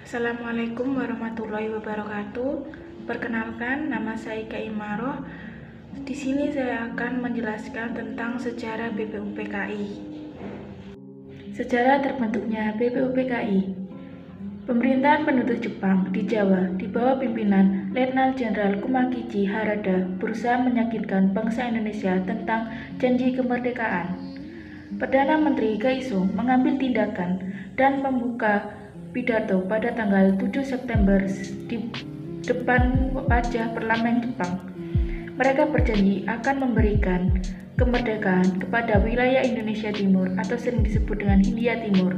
Assalamualaikum warahmatullahi wabarakatuh. Perkenalkan, nama saya Ika Imaroh. Di sini saya akan menjelaskan tentang sejarah BPUPKI. Sejarah terbentuknya BPUPKI. Pemerintahan penduduk Jepang di Jawa di bawah pimpinan Letnan Jenderal Kumakichi Harada berusaha meyakinkan bangsa Indonesia tentang janji kemerdekaan. Perdana Menteri Kaiso mengambil tindakan dan membuka pidato pada tanggal 7 September di depan wajah parlemen Jepang. Mereka berjanji akan memberikan kemerdekaan kepada wilayah Indonesia Timur atau sering disebut dengan Hindia Timur.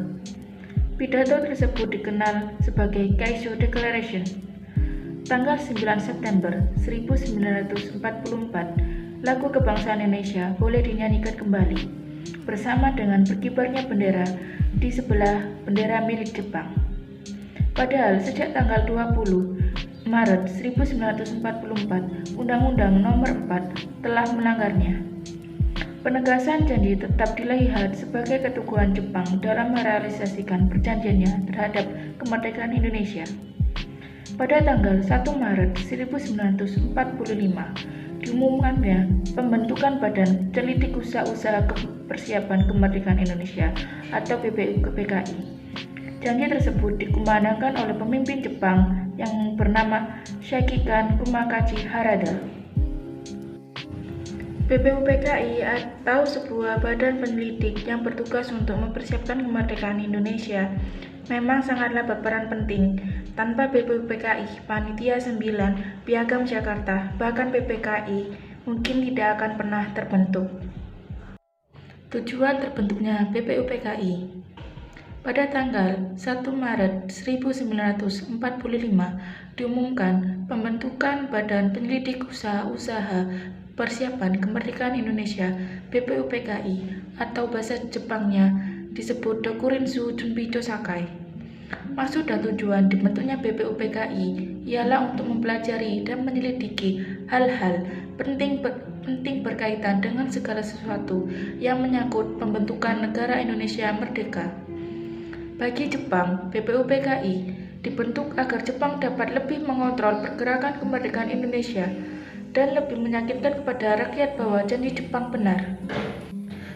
Pidato tersebut dikenal sebagai Kaiso Declaration. Tanggal 9 September 1944, lagu kebangsaan Indonesia boleh dinyanyikan kembali bersama dengan berkibarnya bendera di sebelah bendera milik Jepang. Padahal sejak tanggal 20 Maret 1944, Undang-Undang Nomor 4 telah melanggarnya. Penegasan janji tetap dilihat sebagai keteguhan Jepang dalam merealisasikan perjanjiannya terhadap kemerdekaan Indonesia. Pada tanggal 1 Maret 1945, diumumkannya pembentukan Badan Penyelidik Usaha Persiapan Kemerdekaan Indonesia atau BPUPKI. Janji tersebut dikumandangkan oleh pemimpin Jepang yang bernama Shikikan Kumakachi Harada. BPUPKI atau sebuah badan penyelidik yang bertugas untuk mempersiapkan kemerdekaan Indonesia memang sangatlah berperan penting. Tanpa BPUPKI, Panitia 9, Piagam Jakarta, bahkan PPKI mungkin tidak akan pernah terbentuk. Tujuan terbentuknya BPUPKI. Pada tanggal 1 Maret 1945 diumumkan pembentukan Badan Penyelidik Usaha Persiapan Kemerdekaan Indonesia BPUPKI atau bahasa Jepangnya disebut Dokurinsu Junbido Sakai. Maksud dan tujuan dibentuknya BPUPKI ialah untuk mempelajari dan menyelidiki hal-hal penting berkaitan dengan segala sesuatu yang menyangkut pembentukan negara Indonesia merdeka. Bagi Jepang, BPUPKI dibentuk agar Jepang dapat lebih mengontrol pergerakan kemerdekaan Indonesia dan lebih meyakinkan kepada rakyat bahwa janji Jepang benar.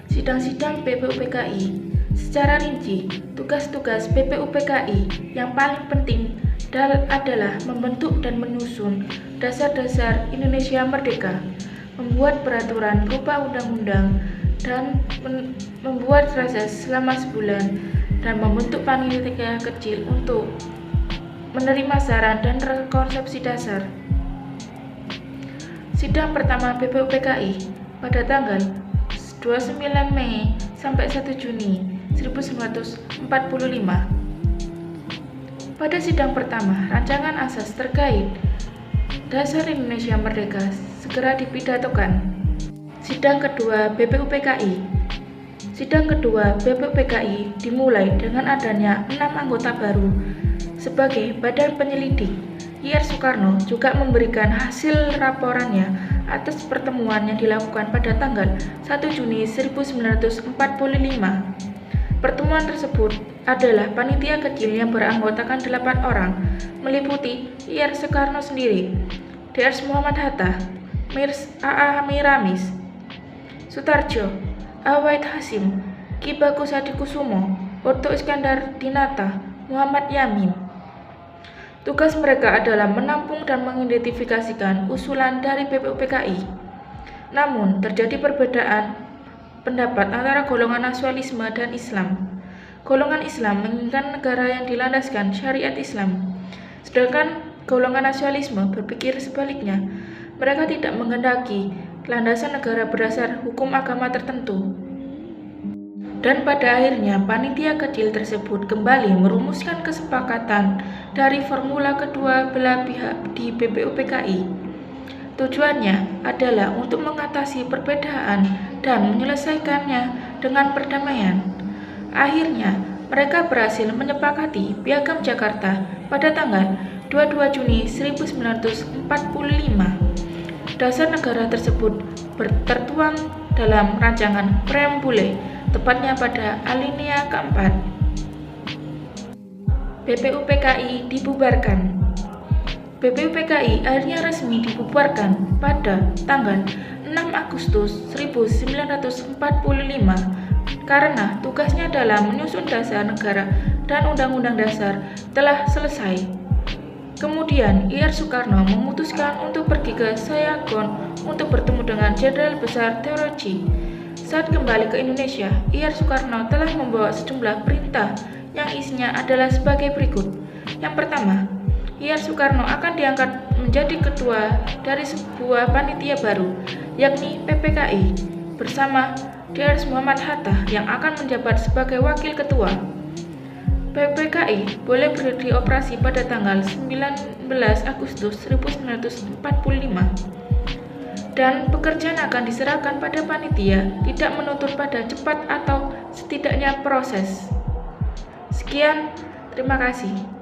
Sidang-sidang BPUPKI. Secara rinci, tugas-tugas BPUPKI yang paling penting adalah membentuk dan menyusun dasar-dasar Indonesia merdeka, membuat peraturan berupa undang-undang dan membuat reses selama sebulan, dan membentuk panitia kecil untuk menerima saran dan konsepsi dasar. Sidang pertama BPUPKI pada tanggal 29 Mei sampai 1 Juni 1945. Pada sidang pertama, rancangan asas terkait dasar Indonesia merdeka segera dipidatokan. Sidang kedua BPUPKI. Sidang kedua BPUPKI dimulai dengan adanya 6 anggota baru sebagai badan penyelidik. Ir Soekarno juga memberikan hasil laporannya atas pertemuan yang dilakukan pada tanggal 1 Juni 1945. Pertemuan tersebut adalah panitia kecil yang beranggotakan 8 orang, meliputi Ir Soekarno sendiri, Drs. Muhammad Hatta, Mirs A.A. Miramis, Sutarjo, Await Hasim, Ki Bagus Hadikusumo, Otto Iskandar Dinata, Muhammad Yamin. Tugas mereka adalah menampung dan mengidentifikasikan usulan dari BPUPKI. Namun, terjadi perbedaan pendapat antara golongan nasionalisme dan Islam. Golongan Islam menginginkan negara yang dilandaskan syariat Islam, sedangkan golongan nasionalisme berpikir sebaliknya. Mereka tidak menghendaki landasan negara berdasar hukum agama tertentu. Dan pada akhirnya panitia kecil tersebut kembali merumuskan kesepakatan dari formula kedua belah pihak di BPUPKI. Tujuannya adalah untuk mengatasi perbedaan dan menyelesaikannya dengan perdamaian. Akhirnya mereka berhasil menyepakati Piagam Jakarta pada tanggal 22 Juni 1945. Dasar negara tersebut tertuang dalam rancangan preambule, tepatnya pada alinea keempat. BPUPKI dibubarkan. BPUPKI akhirnya resmi dibubarkan pada tanggal 6 Agustus 1945 karena tugasnya dalam menyusun dasar negara dan undang-undang dasar telah selesai. Kemudian Ir Soekarno memutuskan untuk pergi ke Saigon untuk bertemu dengan Jenderal Besar Teodoroci. Saat kembali ke Indonesia, Ir Soekarno telah membawa sejumlah perintah yang isinya adalah sebagai berikut. Yang pertama, Ir Soekarno akan diangkat menjadi ketua dari sebuah panitia baru, yakni PPKI, bersama Dr. Muhammad Hatta yang akan menjabat sebagai wakil ketua. PPKI boleh beroperasi pada tanggal 19 Agustus 1945 dan pekerjaan akan diserahkan pada panitia, tidak menuntut pada cepat atau setidaknya proses. Sekian, terima kasih.